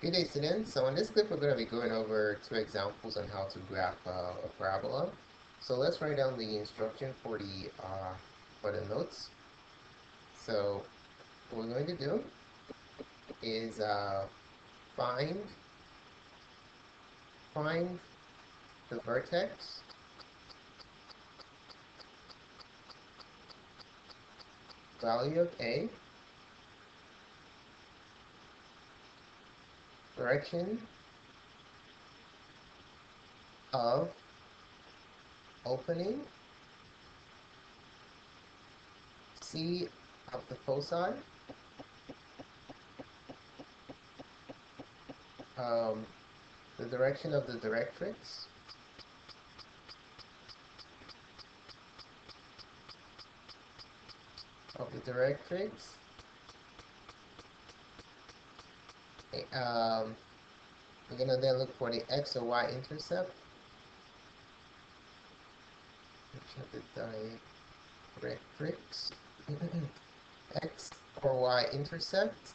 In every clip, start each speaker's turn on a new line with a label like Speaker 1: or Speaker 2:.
Speaker 1: Good day, students. So in this clip, we're going to be going over two examples on how to graph a parabola. So let's write down the instruction for the notes. So what we're going to do is find the vertex value of A, direction of opening C of the foci, the direction of the directrix, we're going to then look for the x or y intercept, the directrix, x or y intercept,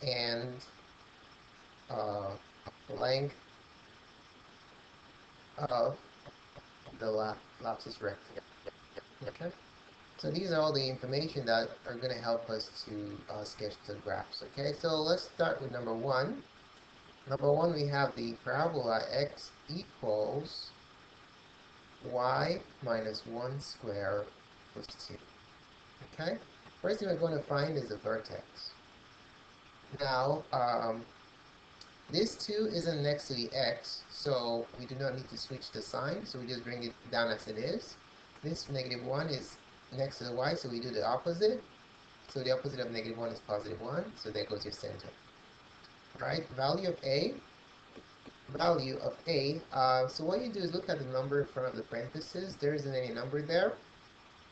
Speaker 1: and length of the Latus Rectum. Okay, so these are all the information that are going to help us to sketch the graphs. Okay, so let's start with number one. Number one, we have the parabola x equals y minus 1 squared plus 2. Okay, first thing we're going to find is the vertex. Now, this 2 isn't next to the x, so we do not need to switch the sign, so we just bring it down as it is. This negative 1 is next to the y, so we do the opposite. So the opposite of negative 1 is positive 1, so there goes your center. Right, value of A. So what you do is look at the number in front of the parentheses. There isn't any number there,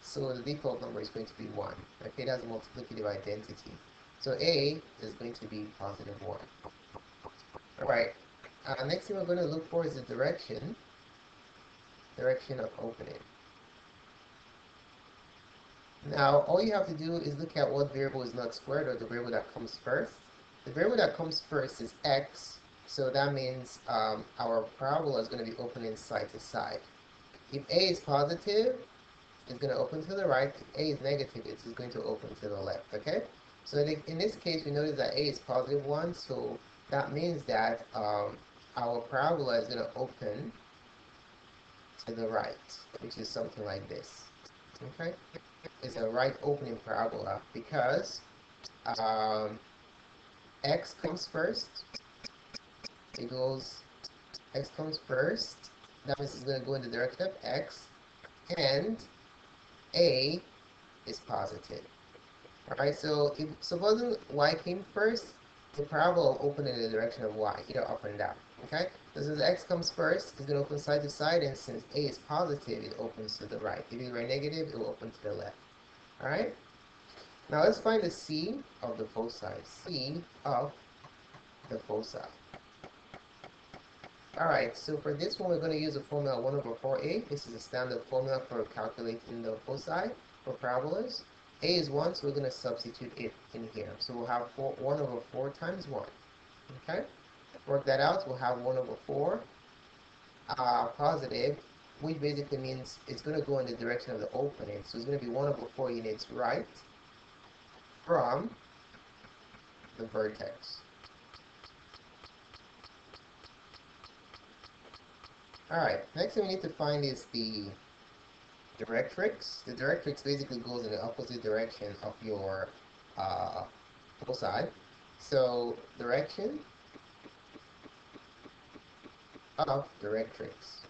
Speaker 1: so the default number is going to be 1. Okay, that's a multiplicative identity. So A is going to be positive 1. Alright, next thing we're going to look for is the direction of opening. Now, all you have to do is look at what variable is not squared, or the variable that comes first. The variable that comes first is x, so that means our parabola is going to be opening side to side. If A is positive, it's going to open to the right. If A is negative, it's going to open to the left, okay? So in this case, we notice that A is positive 1, so that means that our parabola is going to open to the right, which is something like this, okay? It's a right opening parabola because x comes first. X comes first. That means it's going to go in the direction of x, and A is positive. Alright, so if supposing y came first, the parabola will open in the direction of y, either up and down. Okay? So since x comes first, it's going to open side to side, and since A is positive, it opens to the right. If it were negative, it will open to the left. Alright? Now let's find the C of the foci. C of the foci. Alright, so for this one, we're going to use the formula 1 over 4a. This is a standard formula for calculating the foci for parabolas. A is 1, so we're going to substitute it in here. So we'll have 1 over 4 times 1. Okay? Work that out. We'll have 1 over 4 positive, which basically means it's going to go in the direction of the opening. So it's going to be 1 over 4 units right from the vertex. Alright, next thing we need to find is the directrix. The directrix basically goes in the opposite direction of your foci. So direction of directrix.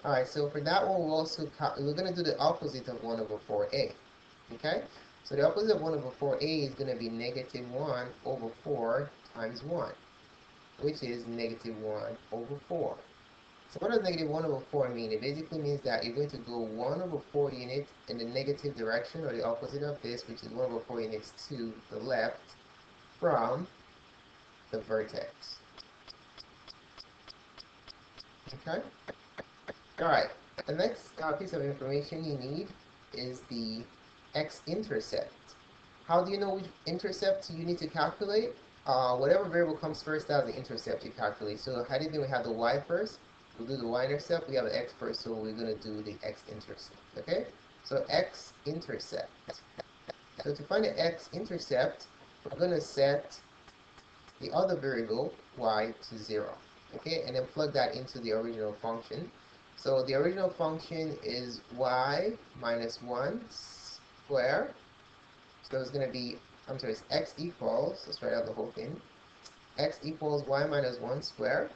Speaker 1: Alright, so for that one, we're going to do the opposite of 1 over 4a. Okay? So the opposite of 1 over 4a is going to be negative 1 over 4 times 1, which is negative 1 over 4. So what does negative 1 over 4 mean? It basically means that you're going to go 1 over 4 units in the negative direction, or the opposite of this, which is 1 over 4 units to the left from the vertex. Okay? Alright, The next piece of information you need is the x-intercept. How do you know which intercept you need to calculate? Whatever variable comes first, that's the intercept you calculate. So how do you think we have the y first? We'll do the y-intercept. We have the x first, so we're going to do the x-intercept. Okay? So x-intercept. So to find the x-intercept, we're going to set the other variable y to 0. Okay? And then plug that into the original function. So the original function is y minus 1 square. So it's going to be, it's x equals, let's write out the whole thing. X equals y minus 1 square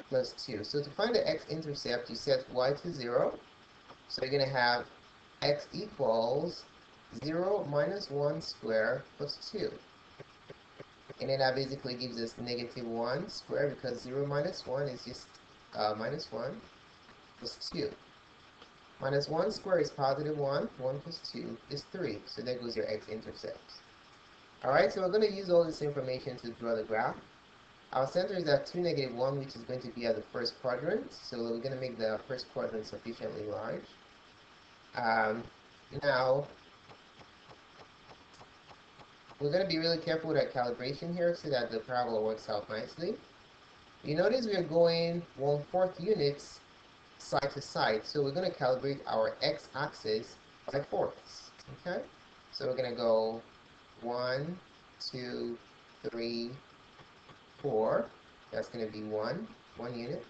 Speaker 1: plus 2. So to find the x-intercept, you set y to 0. So you're going to have x equals 0 minus 1 square plus 2. And then that basically gives us negative 1 square, because 0 minus 1 is just minus 1 plus 2. Minus 1 square is positive 1. 1 plus 2 is 3. So there goes your x-intercept. Alright, so we're going to use all this information to draw the graph. Our center is at 2, negative 1, which is going to be at the first quadrant. So we're going to make the first quadrant sufficiently large. Now, we're going to be really careful with our calibration here so that the parabola works out nicely. You notice we are going 1/4 units side to side, so we're going to calibrate our x-axis by fourths. Okay, so we're going to go 1, 2, 3, 4. That's going to be 1 unit,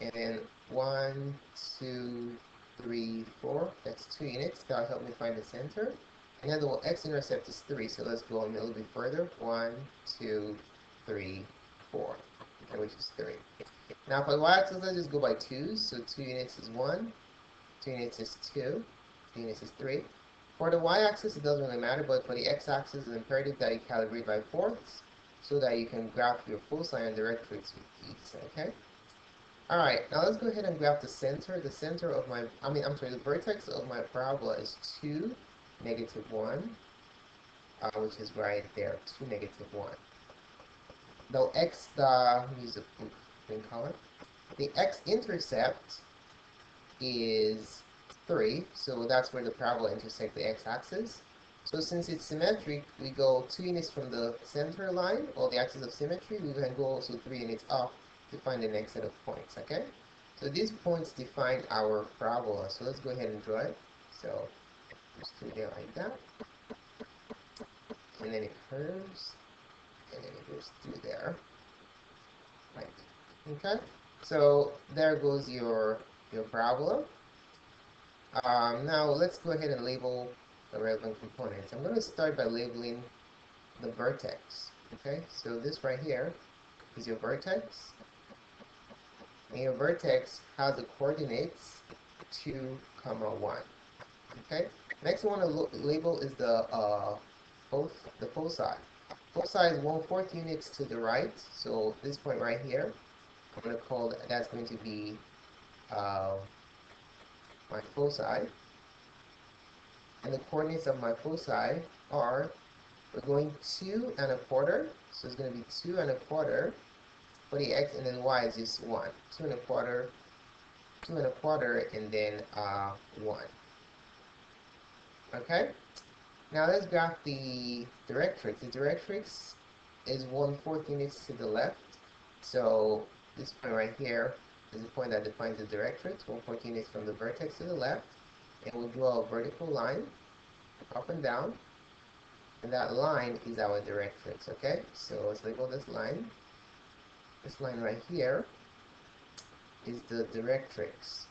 Speaker 1: and then 1, 2, 3, 4. That's 2 units. That'll help me find the center. And then the x-intercept is 3, so let's go a little bit further. 1, 2, 3, 4, okay, which is 3. Now for the y-axis, let's just go by 2s. So 2 units is 1, 2 units is 2, 2 units is 3. For the y-axis, it doesn't really matter, but for the x-axis, it's imperative that you calibrate by fourths so that you can graph your foci and directrix with ease, okay? Alright, now let's go ahead and graph the center. The center of my, the vertex of my parabola is 2, negative 1, which is right there, 2, negative 1. Use a green color. The x-intercept is 3, so that's where the parabola intersects the x-axis. So since it's symmetric, we go 2 units from the center line, or the axis of symmetry. We can go also 3 units up to find the next set of points, okay? So these points define our parabola. So let's go ahead and draw it. So just do it like that. And then it curves, and then it goes through there. Right. Okay? So there goes your parabola. Now let's go ahead and label the relevant components. I'm going to start by labeling the vertex. Okay, so this right here is your vertex. And your vertex has the coordinates 2, 1. Okay. Next one I want to label is the foci. Foci is 1/4 units to the right. So this point right here, I'm going to call that's going to be my foci. And the coordinates of my foci are, we're going 2 1/4. So it's going to be 2 1/4 for the x, and then y is just 1. 2 1/4, 2 1/4, and then 1. Okay? Now let's graph the directrix. The directrix is 1/4 units to the left. So this point right here is the point that defines the directrix, 1/4 units from the vertex to the left. And we'll draw a vertical line up and down. And that line is our directrix, okay? So let's label this line. This line right here is the directrix.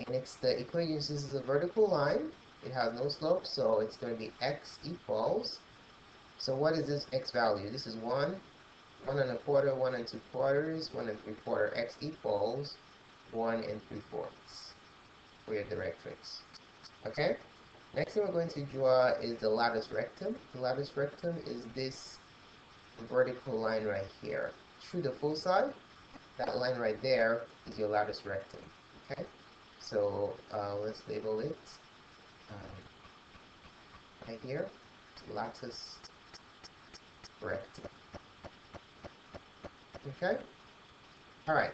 Speaker 1: And it's the equation, this is a vertical line. It has no slope, so it's going to be x equals. So what is this x value? This is 1, 1 1/4, 1 2/4, 1 3/4. X equals 1 3/4 for your directrix. Okay? Next thing we're going to draw is the latus rectum. The latus rectum is this vertical line right here. Through the foci, that line right there is your latus rectum. Okay? So let's label it right here, latus rectum. Okay? Alright.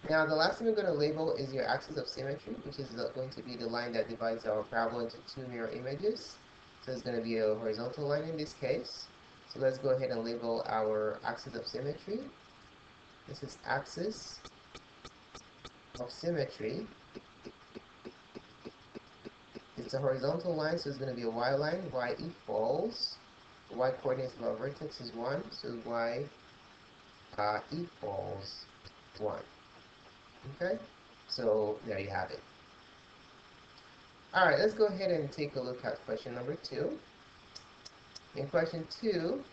Speaker 1: Now the last thing we're going to label is your axis of symmetry, which is going to be the line that divides our parabola into two mirror images. So it's going to be a horizontal line in this case. So let's go ahead and label our axis of symmetry. This is axis of symmetry. It's a horizontal line, so it's going to be a y line. Y equals, the y coordinates of our vertex is 1, so y equals 1. Okay, so there you have it. Alright, let's go ahead and take a look at question number 2. In question 2,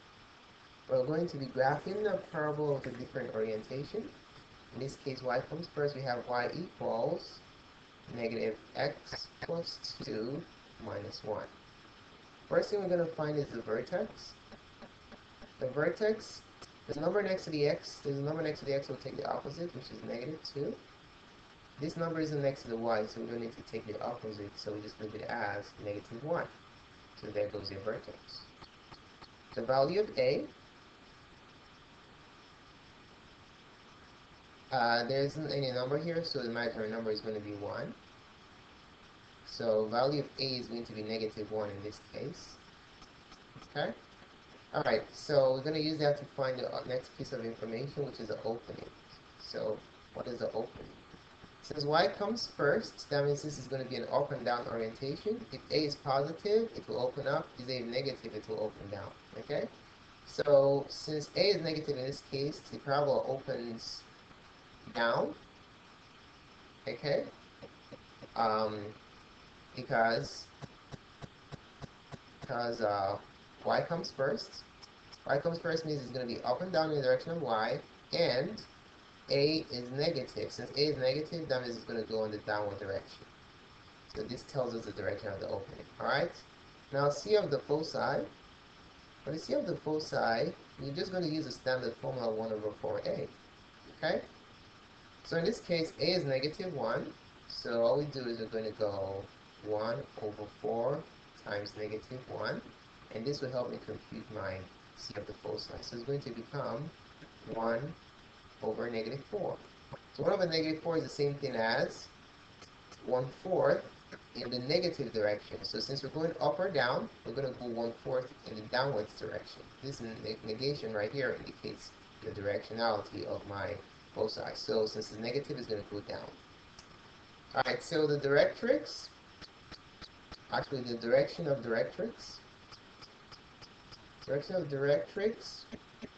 Speaker 1: we're going to be graphing a parabola with a different orientation. In this case, y comes first. We have y equals negative x plus 2 minus 1. First thing we're going to find is the vertex. The vertex, there's a number next to the x. There's a number next to the x, we'll take the opposite, which is negative 2. This number isn't next to the y, so we don't need to take the opposite, so we just leave it as negative 1. So there goes your vertex. The value of a, there isn't any number here, so the imaginary number is going to be 1. So value of a is going to be negative 1 in this case. Okay? Alright, so we're going to use that to find the next piece of information, which is the opening. So what is the opening? Since y comes first, that means this is going to be an up and down orientation. If a is positive, it will open up. If a is negative, it will open down. Okay? So since a is negative in this case, the parabola opens down. Okay? Because y comes first. Y comes first means it's going to be up and down in the direction of y, and a is negative. Since a is negative, that means it's going to go in the downward direction. So this tells us the direction of the opening. Alright? Now C of the foci. For the C of the foci, we're just going to use the standard formula 1 over 4a. Okay? So in this case, a is negative 1. So all we do is we're going to go 1 over 4 times negative 1. And this will help me compute my C of the foci. So it's going to become 1 over negative 4. So 1 over negative 4 is the same thing as 1/4 in the negative direction. So since we're going up or down, we're going to go 1/4 in the downwards direction. This negation right here indicates the directionality of my foci. So since the negative is going to go down. Alright, so the directrix, actually the direction of directrix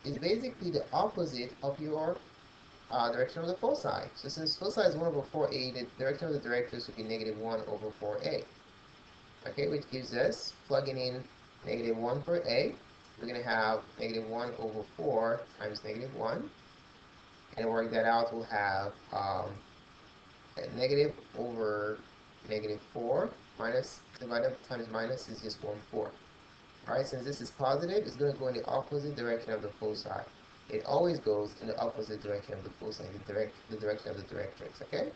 Speaker 1: is basically the opposite of your direction of the foci. So since foci is 1 over 4a, the direction of the directrix would be negative 1 over 4a. Okay, which gives us, plugging in negative 1 for a, we're going to have negative 1 over 4 times negative 1. And to work that out, we'll have negative over negative 4 minus, divided times minus is just 1/4. Alright, since this is positive, it's going to go in the opposite direction of the foci. It always goes in the opposite direction of the foci, the direction of the directrix, okay?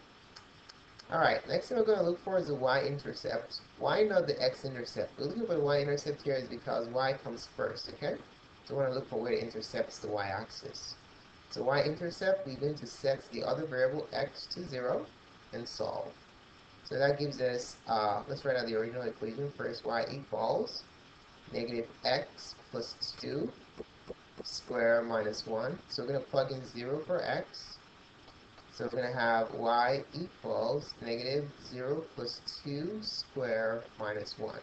Speaker 1: Alright, next thing we're going to look for is the y-intercept. Why not the x-intercept? We're looking for the y-intercept here is because y comes first, okay? So we want to look for where it intercepts the y-axis. So y-intercept, we're going to set the other variable x to 0 and solve. So that gives us, let's write out the original equation first. Y equals negative x plus 2 square minus 1. So we're going to plug in 0 for x. So we're going to have y equals negative 0 plus 2 square minus 1.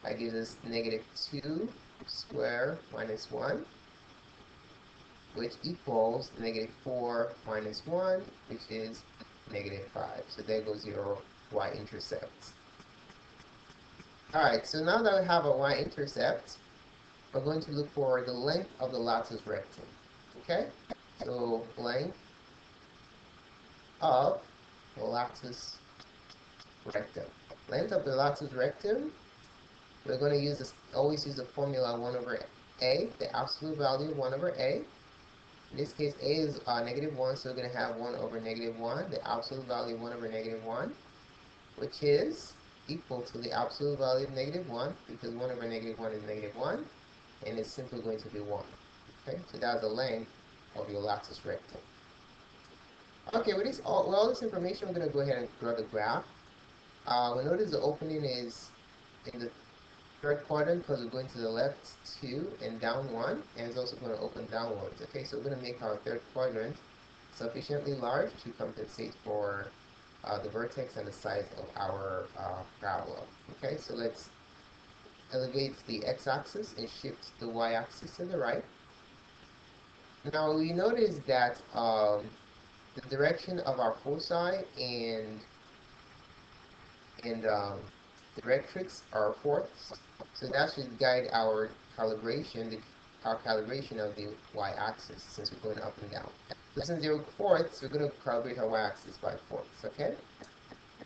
Speaker 1: That gives us negative 2 square minus 1, which equals negative 4 minus 1, which is negative 5. So there goes your y-intercept. Alright, so now that we have a y-intercept, we're going to look for the length of the latus rectum. Okay? So length of the latus rectum. Length of the latus rectum, we're going to use this, always use the formula 1 over a, the absolute value of 1 over a. In this case, a is negative 1, so we're going to have 1 over negative 1, the absolute value of 1 over negative 1, which is equal to the absolute value of negative 1, because 1 over negative 1 is negative 1, and it's simply going to be 1. Okay, so that's the length of your Latus Rectum. Okay, with all this information, we're going to go ahead and draw the graph. We notice the opening is in the third quadrant because we're going to the left 2 and down 1, and it's also going to open downwards. Okay, so we're going to make our third quadrant sufficiently large to compensate for the vertex and the size of our parabola. Okay, so let's elevate the x-axis and shift the y-axis to the right. Now we notice that the direction of our foci and Directrix are fourths, so that should guide our calibration, of the y-axis, since we're going up and down. So since they're fourths, we're going to calibrate our y-axis by fourths. Okay.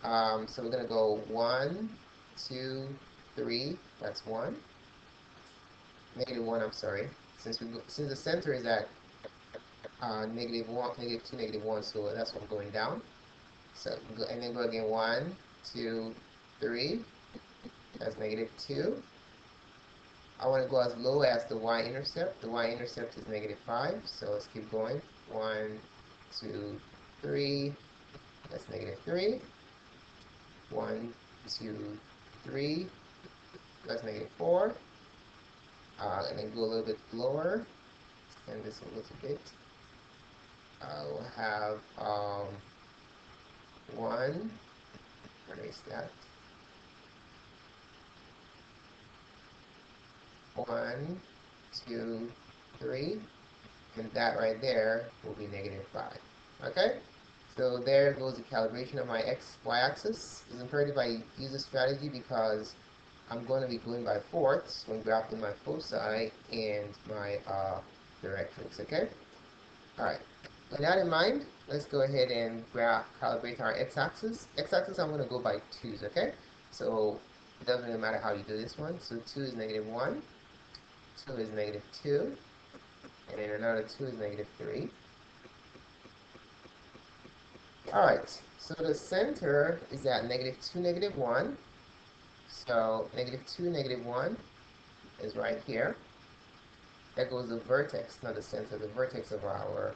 Speaker 1: So we're going to go 1, 2, 3. That's 1. -1. I'm sorry. Since the center is at -1, -2, -1, so that's what I'm going down. So and then go again 1, 2, 3. That's -2. I want to go as low as the y-intercept. The y-intercept is -5. So let's keep going. 1, 2, 3. That's -3. 1, 2, 3. That's -4. And then go a little bit lower. Extend this a little bit. We'll have 1. Erase that. 1, 2, 3, and that right there will be -5. Okay, so there goes the calibration of my y-axis. It's imperative I use this strategy because I'm going to be going by fourths when graphing my foci and my directrix. Okay, all right. With that in mind, let's go ahead and calibrate our x-axis. X-axis, I'm going to go by 2's. Okay, so it doesn't really matter how you do this one. So 2 is -1. 2 is -2, and then another 2 is -3. Alright, so the center is at -2, -1. So -2, -1 is right here. That goes the vertex, not the center, the vertex of our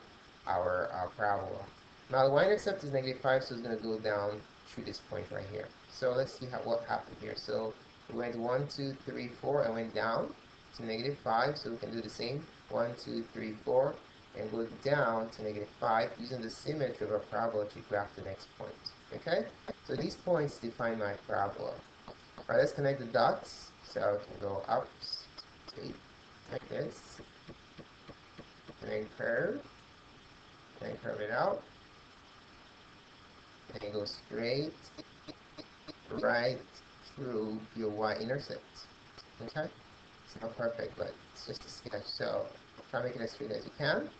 Speaker 1: parabola. Now the y-intercept is -5, so it's going to go down through this point right here. So let's see what happened here. So we went 1, 2, 3, 4, and went down to -5, so we can do the same. 1, 2, 3, 4, and go down to -5 using the symmetry of a parabola to graph the next point. Okay, so these points define my parabola. All right, let's connect the dots. So we can go up, straight, like this, and then curve it out, and then go straight right through your y-intercept. Okay. It's not perfect, but it's just a sketch, so try to make it as straight as you can.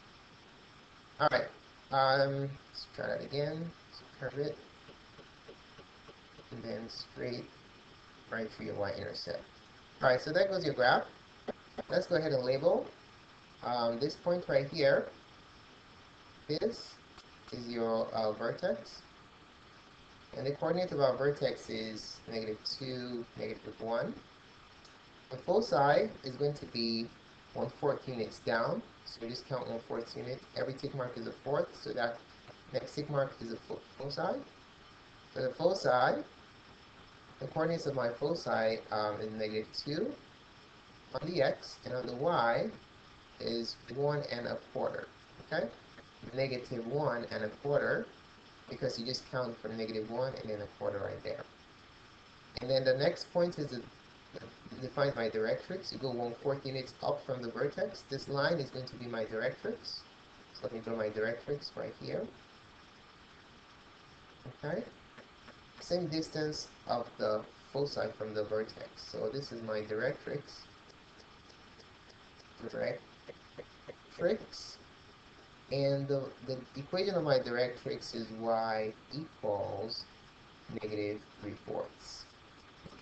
Speaker 1: Alright, let's try that again. So curve it, and then straight right through your y-intercept. Alright, so that goes your graph. Let's go ahead and label this point right here. This is your vertex, and the coordinate of our vertex is -2, -1. The foci is going to be 1/4 units down, so just count 1/4 unit. Every tick mark is a fourth, so that next tick mark is a foci. So the foci, the coordinates of my foci is -2 on the x, and on the y is 1¼ Okay, -1¼ because you just count from -1 and then a quarter right there. And then the next point is defines my directrix. You go 1/4 units up from the vertex. This line is going to be my directrix. So let me draw my directrix right here. Okay. Same distance of the foci from the vertex. So this is my directrix. And the equation of my directrix is y equals -3/4.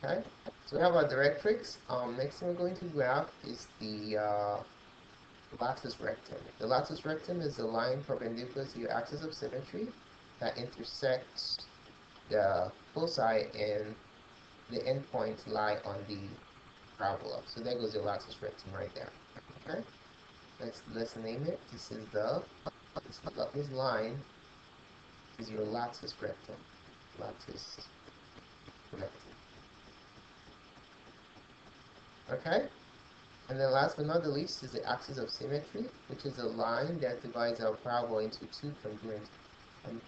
Speaker 1: Okay, so we have our directrix. Next thing we're going to graph is the Latus Rectum. The Latus Rectum is the line perpendicular to your axis of symmetry that intersects the foci, and the endpoints lie on the parabola. So there goes your Latus Rectum right there. Okay, let's name it. This line is your Latus Rectum. Latus Rectum. Okay? And then last but not the least is the Axis of Symmetry, which is a line that divides our parabola into two congruent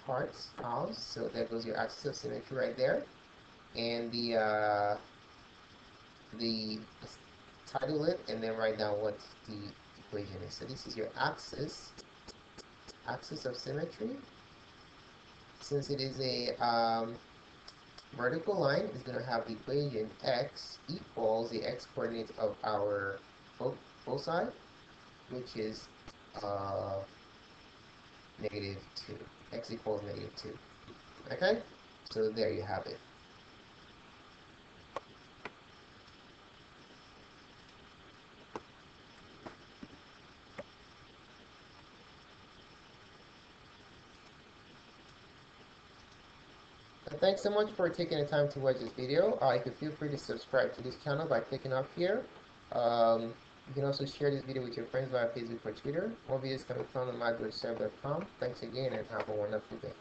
Speaker 1: parts, halves. So there goes your Axis of Symmetry right there. And the title it and then write down what the equation is. So this is your axis of symmetry. Since it is a vertical line, it's going to have the equation x equals the x coordinate of our foci, which is -2. X equals -2. Okay? So there you have it. Thanks so much for taking the time to watch this video. You can feel free to subscribe to this channel by clicking up here. You can also share this video with your friends via Facebook or Twitter. More videos can be found on myvertex.com. Thanks again and have a wonderful day.